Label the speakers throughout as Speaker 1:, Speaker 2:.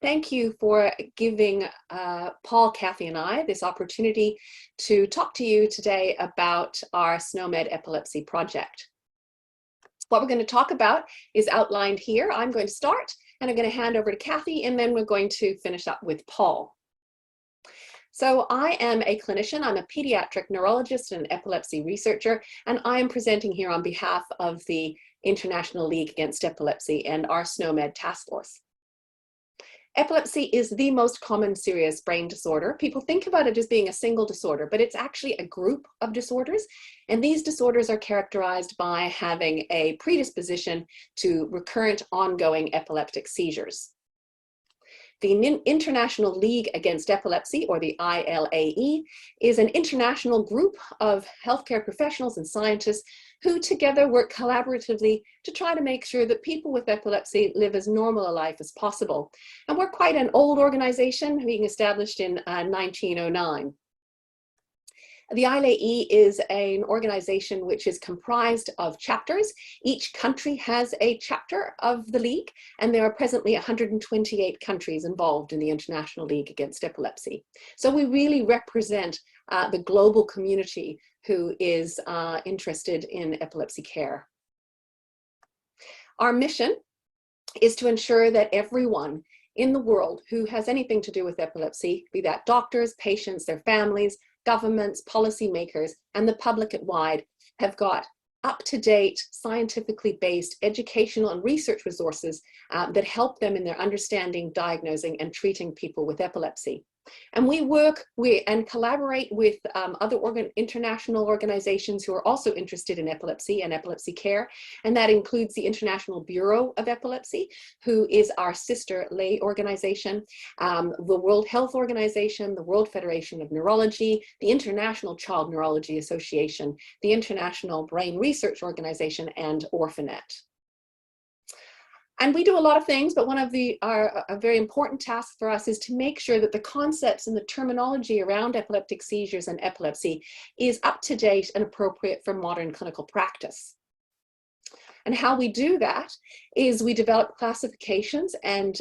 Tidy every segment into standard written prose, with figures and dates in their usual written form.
Speaker 1: Thank you for giving Paul, Kathy, and I this opportunity to talk to you today about our SNOMED Epilepsy project. What we're going to talk about is outlined here. I'm going to start, and I'm going to hand over to Kathy, and then we're going to finish up with Paul. So I am a clinician. I'm a pediatric neurologist and epilepsy researcher, and I am presenting here on behalf of the International League Against Epilepsy and our SNOMED task force. Epilepsy is the most common serious brain disorder. People think about it as being a single disorder, but it's actually a group of disorders. And these disorders are characterized by having a predisposition to recurrent ongoing epileptic seizures. The International League Against Epilepsy, or the ILAE, is an international group of healthcare professionals and scientists who together work collaboratively to try to make sure that people with epilepsy live as normal a life as possible. And we're quite an old organization, being established in 1909. The ILAE is an organization which is comprised of chapters. Each country has a chapter of the league, and there are presently 128 countries involved in the International League Against Epilepsy. So we really represent the global community who is interested in epilepsy care. Our mission is to ensure that everyone in the world who has anything to do with epilepsy, be that doctors, patients, their families, governments, policymakers, and the public at wide, have got up-to-date, scientifically based educational and research resources that help them in their understanding, diagnosing, and treating people with epilepsy. And we work and collaborate with other international organizations who are also interested in epilepsy and epilepsy care. And that includes the International Bureau of Epilepsy, who is our sister lay organization, the World Health Organization, the World Federation of Neurology, the International Child Neurology Association, the International Brain Research Organization, and Orphanet. And we do a lot of things, but one of a very important task for us is to make sure that the concepts and the terminology around epileptic seizures and epilepsy is up to date and appropriate for modern clinical practice. And how we do that is we develop classifications and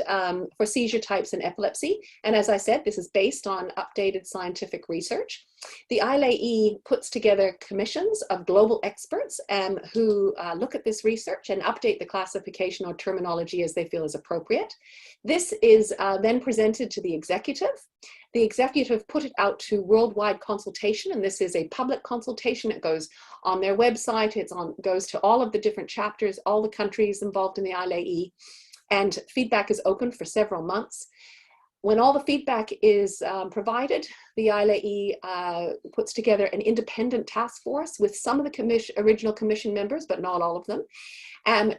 Speaker 1: for seizure types in epilepsy. And as I said, this is based on updated scientific research. The ILAE puts together commissions of global experts who look at this research and update the classification or terminology as they feel is appropriate. This is then presented to the executive. The executive put it out to worldwide consultation, and this is a public consultation. It goes on their website, goes to all of the different chapters, all the countries involved in the ILAE, and feedback is open for several months. When all the feedback is provided, the ILAE puts together an independent task force with some of the original commission members, but not all of them,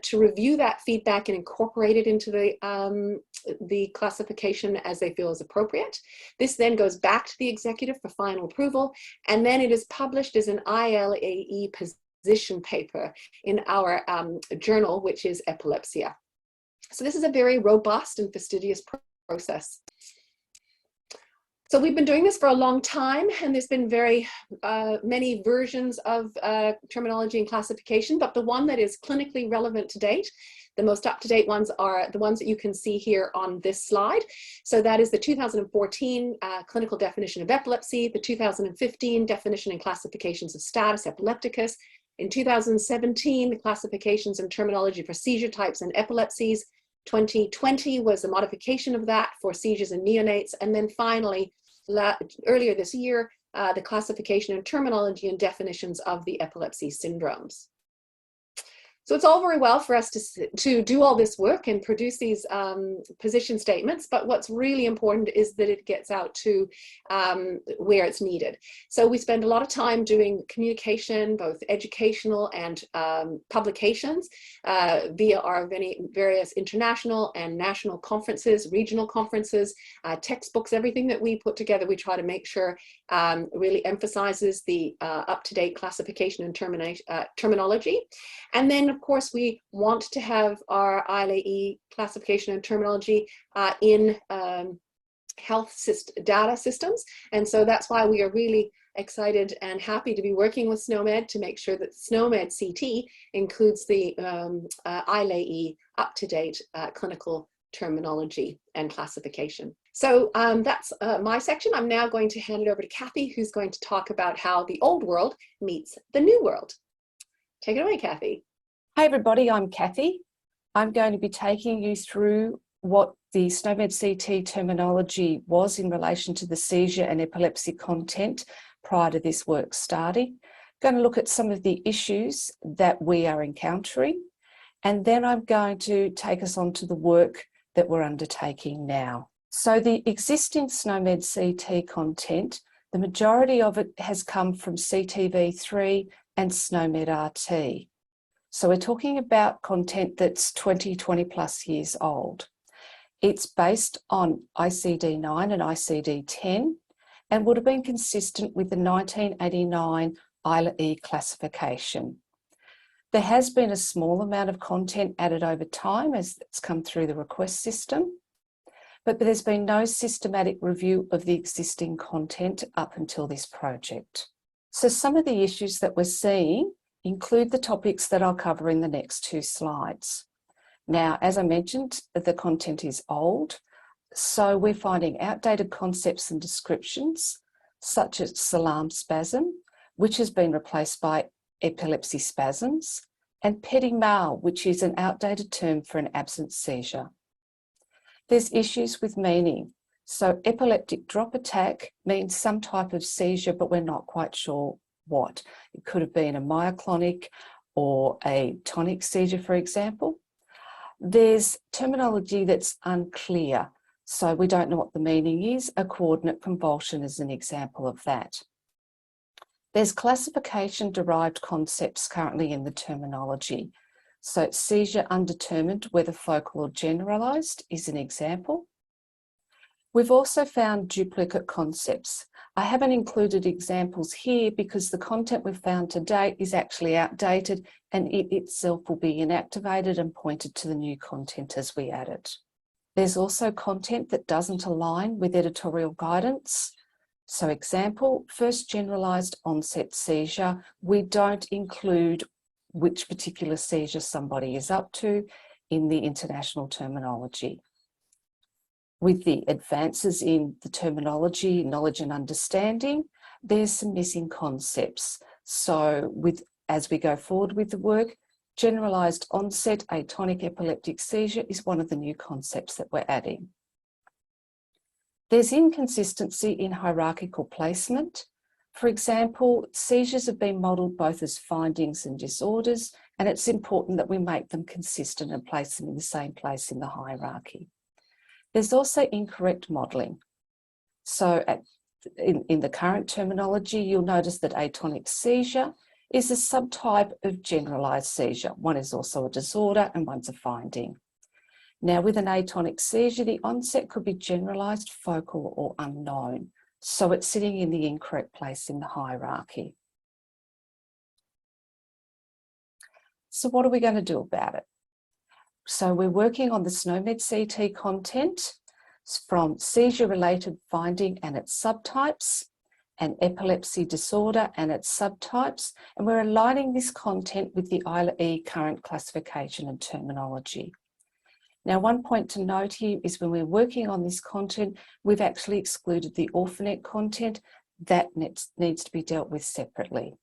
Speaker 1: to review that feedback and incorporate it into the classification as they feel is appropriate. This then goes back to the executive for final approval, and then it is published as an ILAE position paper in our journal, which is Epilepsia. So this is a very robust and fastidious process. So we've been doing this for a long time, and there's been very many versions of terminology and classification, but the one that is clinically relevant to date, the most up-to-date ones are the ones that you can see here on this slide. So that is the 2014 clinical definition of epilepsy, the 2015 definition and classifications of status epilepticus, in 2017 the classifications and terminology for seizure types and epilepsies, 2020 was the modification of that for seizures in neonates, and then finally earlier this year, the classification and terminology and definitions of the epilepsy syndromes. So it's all very well for us to do all this work and produce these position statements, but what's really important is that it gets out to where it's needed. So we spend a lot of time doing communication, both educational and publications via our various international and national conferences, regional conferences, textbooks, everything that we put together, we try to make sure really emphasizes the up-to-date classification and terminology. And then, of course, we want to have our ILAE classification and terminology in health data systems. And so that's why we are really excited and happy to be working with SNOMED to make sure that SNOMED CT includes the ILAE up-to-date clinical terminology and classification. So that's my section. I'm now going to hand it over to Kathy, who's going to talk about how the old world meets the new world. Take it away, Kathy.
Speaker 2: Hey everybody, I'm Kathy. I'm going to be taking you through what the SNOMED CT terminology was in relation to the seizure and epilepsy content prior to this work starting. Going to look at some of the issues that we are encountering, and then I'm going to take us on to the work that we're undertaking now. So the existing SNOMED CT content, the majority of it has come from CTV3 and SNOMED RT. So we're talking about content that's 20 plus years old. It's based on ICD-9 and ICD-10 and would have been consistent with the 1989 ILAE classification. There has been a small amount of content added over time as it's come through the request system, but there's been no systematic review of the existing content up until this project. So some of the issues that we're seeing include the topics that I'll cover in the next two slides. Now, as I mentioned, the content is old, so we're finding outdated concepts and descriptions, such as salam spasm, which has been replaced by epilepsy spasms, and petit mal, which is an outdated term for an absent seizure. There's issues with meaning. So epileptic drop attack means some type of seizure, but we're not quite sure what. It could have been a myoclonic or a tonic seizure, for example. There's terminology that's unclear, so we don't know what the meaning is. A coordinate convulsion is an example of that. There's classification-derived concepts currently in the terminology. So seizure undetermined, whether focal or generalised, is an example. We've also found duplicate concepts. I haven't included examples here because the content we've found to date is actually outdated and it itself will be inactivated and pointed to the new content as we add it. There's also content that doesn't align with editorial guidance. So example, first generalised onset seizure, we don't include which particular seizure somebody is up to in the international terminology. With the advances in the terminology, knowledge and understanding, there's some missing concepts. So as we go forward with the work, generalised onset atonic epileptic seizure is one of the new concepts that we're adding. There's inconsistency in hierarchical placement. For example, seizures have been modelled both as findings and disorders, and it's important that we make them consistent and place them in the same place in the hierarchy. There's also incorrect modelling. So in the current terminology, you'll notice that atonic seizure is a subtype of generalised seizure. One is also a disorder and one's a finding. Now with an atonic seizure, the onset could be generalised, focal or unknown. So it's sitting in the incorrect place in the hierarchy. So what are we going to do about it? So we're working on the SNOMED CT content from seizure-related finding and its subtypes, and epilepsy disorder and its subtypes, and we're aligning this content with the ILAE current classification and terminology. Now, one point to note here is when we're working on this content, we've actually excluded the orphanet content that needs to be dealt with separately.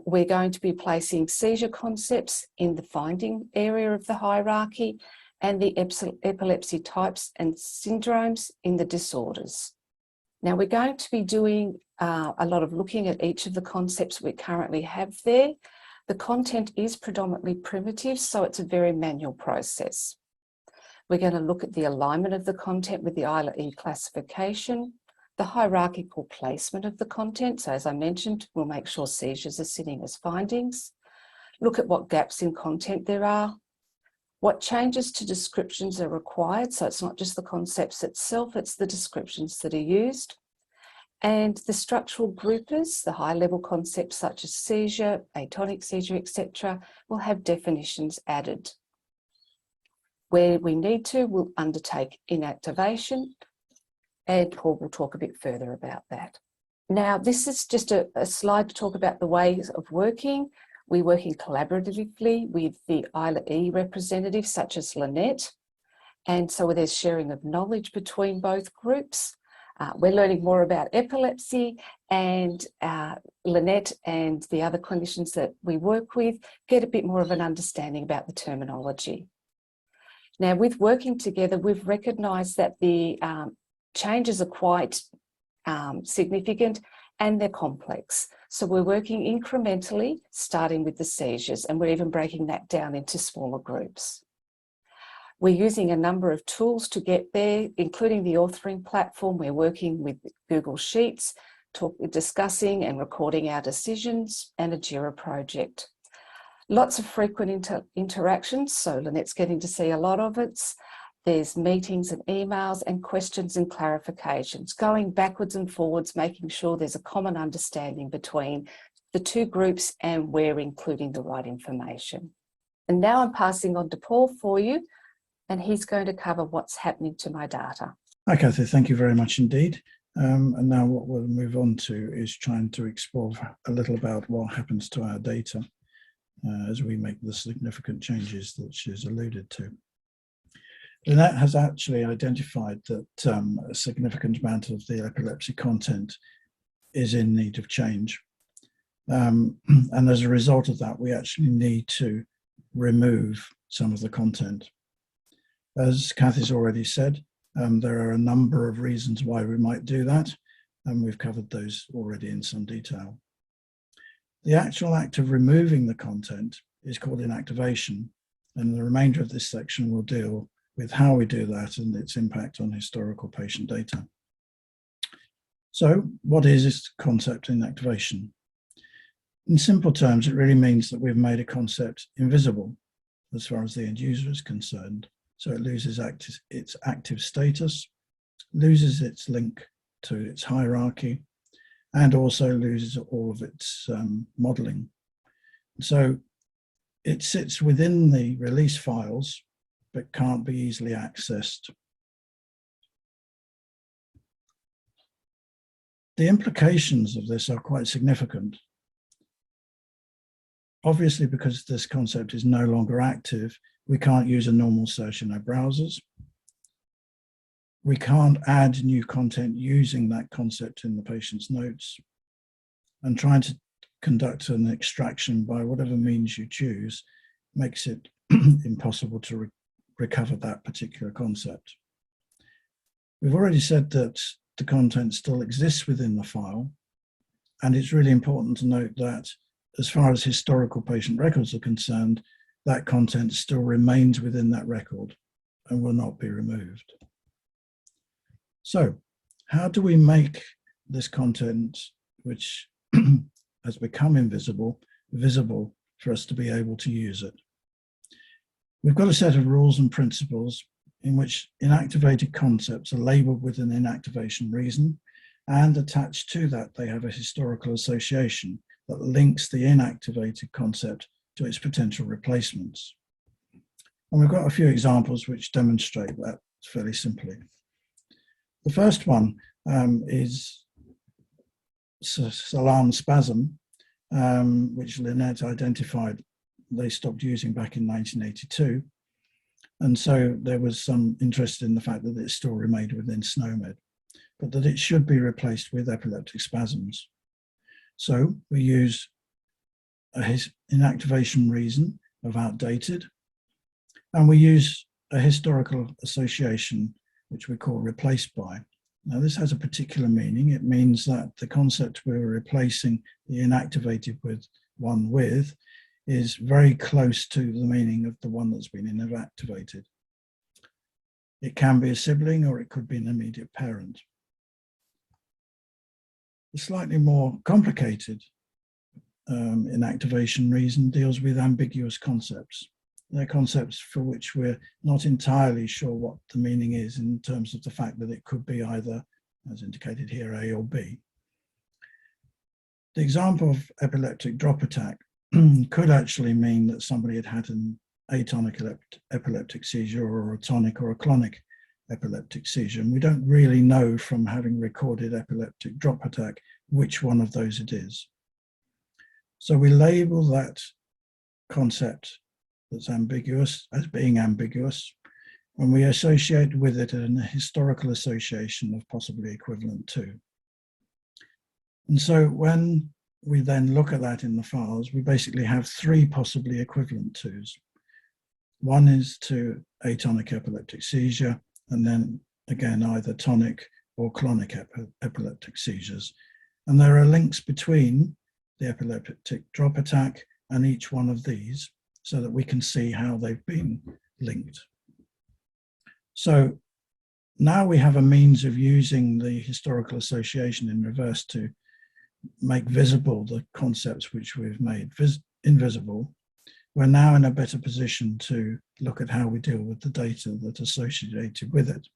Speaker 2: We're going to be placing seizure concepts in the finding area of the hierarchy and the epilepsy types and syndromes in the disorders. Now we're going to be doing a lot of looking at each of the concepts we currently have there. The content is predominantly primitive, so it's a very manual process. We're going to look at the alignment of the content with the ILAE classification, the hierarchical placement of the content. So as I mentioned, we'll make sure seizures are sitting as findings. Look at what gaps in content there are. What changes to descriptions are required. So it's not just the concepts itself, it's the descriptions that are used. And the structural groupers, the high-level concepts such as seizure, atonic seizure, etc., will have definitions added. Where we need to, we'll undertake inactivation, and Paul will talk a bit further about that. Now, this is just a slide to talk about the ways of working. We're working collaboratively with the ILAE representatives such as Lynette, And so there's sharing of knowledge between both groups. We're learning more about epilepsy, and Lynette and the other clinicians that we work with get a bit more of an understanding about the terminology. Now, with working together, we've recognised that the changes are quite significant and they're complex. So we're working incrementally, starting with the seizures, and we're even breaking that down into smaller groups. We're using a number of tools to get there, including the authoring platform. We're working with Google Sheets, discussing and recording our decisions, and a Jira project. Lots of frequent interactions, so Lynette's getting to see a lot of it. There's meetings and emails and questions and clarifications, going backwards and forwards, making sure there's a common understanding between the two groups and we're including the right information. And now I'm passing on to Paul for you, and he's going to cover what's happening to my data.
Speaker 3: Hi, Kathy. Thank you very much indeed. And now what we'll move on to is trying to explore a little about what happens to our data as we make the significant changes that she's alluded to. Lynette has actually identified that a significant amount of the epilepsy content is in need of change. And as a result of that, we actually need to remove some of the content. As Kathy's already said, there are a number of reasons why we might do that, and we've covered those already in some detail. The actual act of removing the content is called inactivation, and the remainder of this section will deal with how we do that and its impact on historical patient data. So, what is this concept inactivation? In simple terms, it really means that we've made a concept invisible as far as the end user is concerned. So it loses its active status, loses its link to its hierarchy, and also loses all of its modeling. So it sits within the release files, but can't be easily accessed. The implications of this are quite significant. Obviously, because this concept is no longer active, we can't use a normal search in our browsers. We can't add new content using that concept in the patient's notes. And trying to conduct an extraction by whatever means you choose makes it impossible to recover that particular concept. We've already said that the content still exists within the file, and it's really important to note that as far as historical patient records are concerned, that content still remains within that record and will not be removed. So, how do we make this content, which has become invisible, visible for us to be able to use it? We've got a set of rules and principles in which inactivated concepts are labeled with an inactivation reason, and attached to that they have a historical association that links the inactivated concept to its potential replacements. And we've got a few examples which demonstrate that fairly simply. The first one is salam spasm, which Lynette identified they stopped using back in 1982. And so there was some interest in the fact that it still remained within SNOMED, but that it should be replaced with epileptic spasms. So we use a inactivation reason of outdated, and we use a historical association, which we call replaced by. Now this has a particular meaning. It means that the concept we're replacing the inactivated one with is very close to the meaning of the one that's been inactivated. It can be a sibling or it could be an immediate parent. The slightly more complicated inactivation reason deals with ambiguous concepts. They're concepts for which we're not entirely sure what the meaning is in terms of the fact that it could be either, as indicated here, A or B. The example of epileptic drop attack could actually mean that somebody had had an atonic epileptic seizure or a tonic or a clonic epileptic seizure. And we don't really know from having recorded epileptic drop attack which one of those it is. So we label that concept that's ambiguous as being ambiguous, and we associate with it a historical association of possibly equivalent to. And so when we then look at that in the files, we basically have three possibly equivalent tos. One is to atonic epileptic seizure, and then again either tonic or clonic epileptic seizures. And there are links between the epileptic drop attack and each one of these so that we can see how they've been linked. So now we have a means of using the historical association in reverse to make visible the concepts which we've made invisible. We're now in a better position to look at how we deal with the data that's associated with it.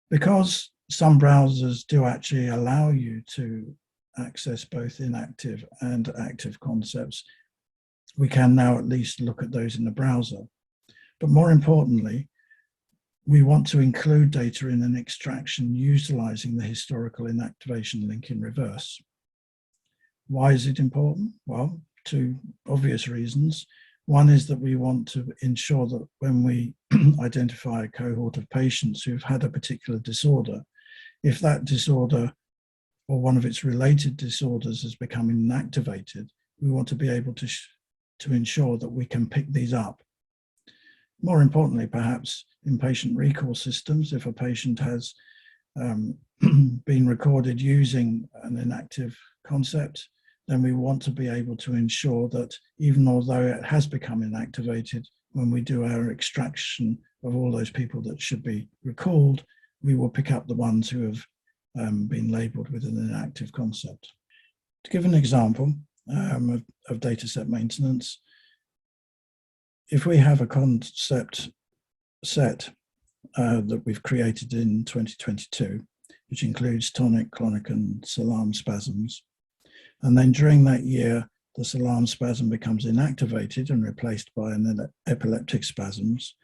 Speaker 3: Because some browsers do actually allow you to access both inactive and active concepts, we can now at least look at those in the browser. But more importantly, we want to include data in an extraction utilizing the historical inactivation link in reverse. Why is it important? Well, two obvious reasons. One is that we want to ensure that when we identify a cohort of patients who've had a particular disorder, if that disorder or one of its related disorders has become inactivated, we want to be able to ensure that we can pick these up. More importantly, perhaps in patient recall systems, if a patient has been recorded using an inactive concept, then we want to be able to ensure that even although it has become inactivated, when we do our extraction of all those people that should be recalled, we will pick up the ones who have been labeled with an inactive concept. To give an example of dataset maintenance, if we have a concept set that we've created in 2022, which includes tonic, clonic, and salam spasms, and then during that year, the salam spasm becomes inactivated and replaced by an epileptic spasms,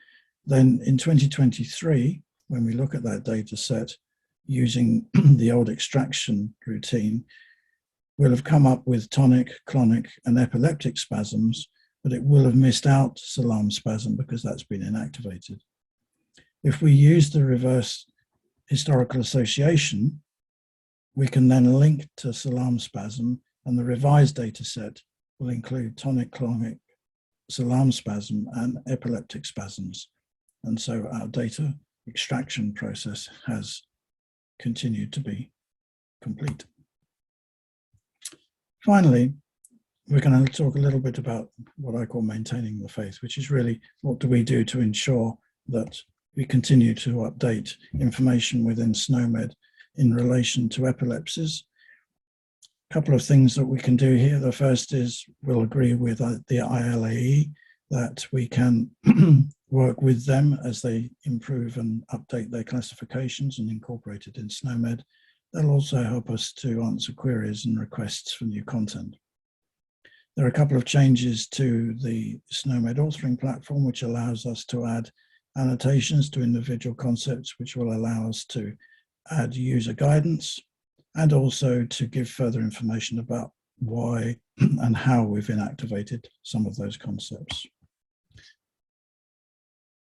Speaker 3: then in 2023, when we look at that data set using the old extraction routine, we'll have come up with tonic, clonic, and epileptic spasms, but it will have missed out salam spasm because that's been inactivated. If we use the reverse historical association, we can then link to salam spasm, and the revised data set will include tonic, clonic, salam spasm, and epileptic spasms. And so our data extraction process has continued to be complete. Finally, we're going to talk a little bit about what I call maintaining the faith, which is really what do we do to ensure that we continue to update information within SNOMED in relation to epilepsies. A couple of things that we can do here. The first is we'll agree with the ILAE that we can work with them as they improve and update their classifications and incorporate it in SNOMED. They'll also help us to answer queries and requests for new content. There are a couple of changes to the SNOMED authoring platform, which allows us to add annotations to individual concepts, which will allow us to add user guidance and also to give further information about why and how we've inactivated some of those concepts.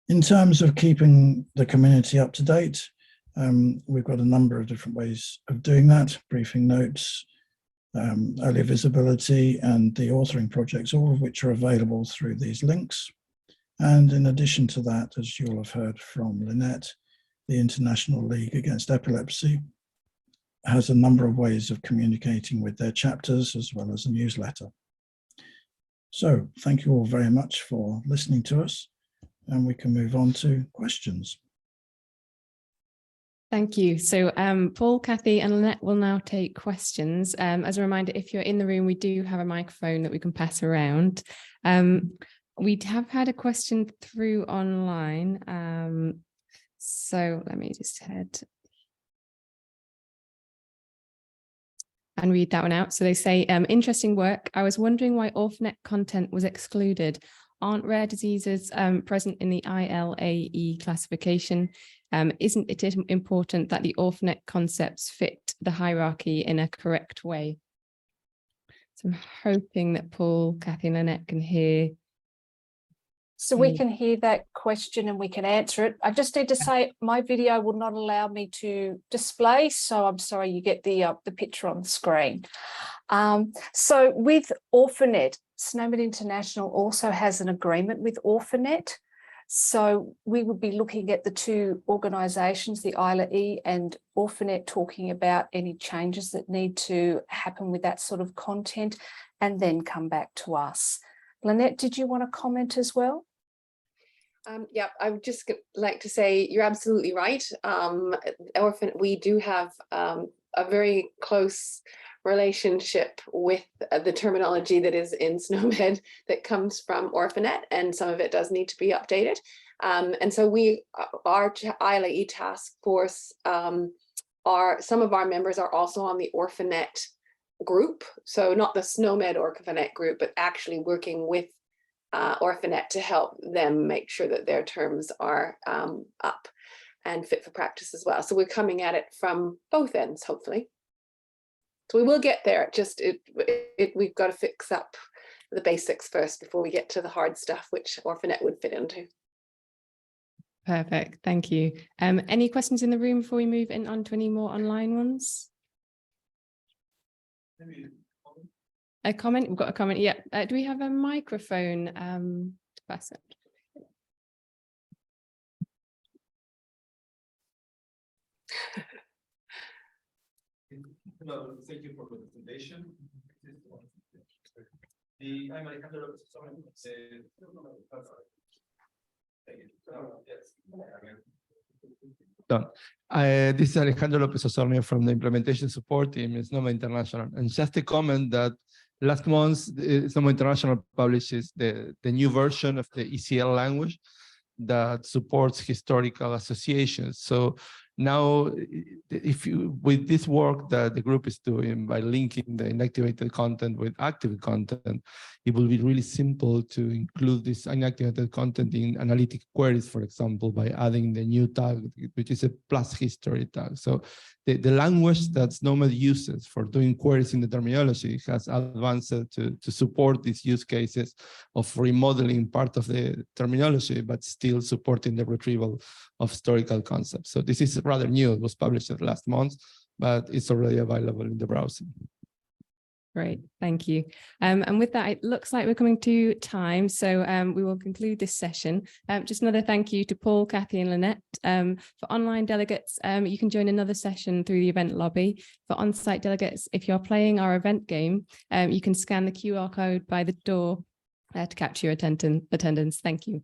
Speaker 3: In terms of keeping the community up to date, we've got a number of different ways of doing that: briefing notes, early visibility, and the authoring projects, all of which are available through these links. And in addition to that, as you'll have heard from Lynette, the International League Against Epilepsy has a number of ways of communicating with their chapters, as well as a newsletter. So thank you all very much for listening to us, and we can move on to questions.
Speaker 4: Thank you. So Paul, Kathy and Lynette will now take questions. As a reminder, if you're in the room, we do have a microphone that we can pass around. We have had a question through online. So let me just head and read that one out. So they say, interesting work. I was wondering why Orphanet content was excluded. Aren't rare diseases present in the ILAE classification? Isn't it important that the Orphanet concepts fit the hierarchy in a correct way? So I'm hoping that Paul, Kathy and Lynette can hear
Speaker 2: So we can hear that question and we can answer it. I just need to say my video will not allow me to display, so I'm sorry you get the picture on the screen. So with Orphanet, SNOMED International also has an agreement with Orphanet. So we would be looking at the two organisations, the ILAE and Orphanet, talking about any changes that need to happen with that sort of content and then come back to us. Lynette, did you want to comment as well?
Speaker 1: Yeah, I would just like to say you're absolutely right. We do have a very close relationship with the terminology that is in SNOMED that comes from Orphanet, and some of it does need to be updated. And so our ILAE task force, some of our members are also on the Orphanet group, so not the SNOMED Orphanet group, but actually working with Orphanet to help them make sure that their terms are up and fit for practice as well. So we're coming at it from both ends, hopefully. So we will get there. We've got to fix up the basics first before we get to the hard stuff, which Orphanet would fit into.
Speaker 4: Perfect, thank you. Any questions in the room before we move on to any more online ones? A comment? We've got a comment. Yeah. Do we have a microphone to pass it?
Speaker 5: Hello, thank you for the presentation. I'm Alejandro Done. This is Alejandro López Osornio from the implementation support team in SNOMED International. And just a comment that last month, SNOMED International publishes the new version of the ECL language that supports historical associations. So now, with this work that the group is doing by linking the inactivated content with active content, it will be really simple to include this inactivated content in analytic queries, for example, by adding the new tag, which is a plus history tag. So the language that SNOMED uses for doing queries in the terminology has advanced to support these use cases of remodeling part of the terminology, but still supporting the retrieval of historical concepts. So this is rather new. It was published last month, but it's already available in the browser.
Speaker 4: Great, thank you. And with that, it looks like we're coming to time, so we will conclude this session. Just another thank you to Paul, Kathy and Lynette. For online delegates, you can join another session through the event lobby. For on-site delegates, if you're playing our event game, you can scan the QR code by the door to capture your attendance. Thank you.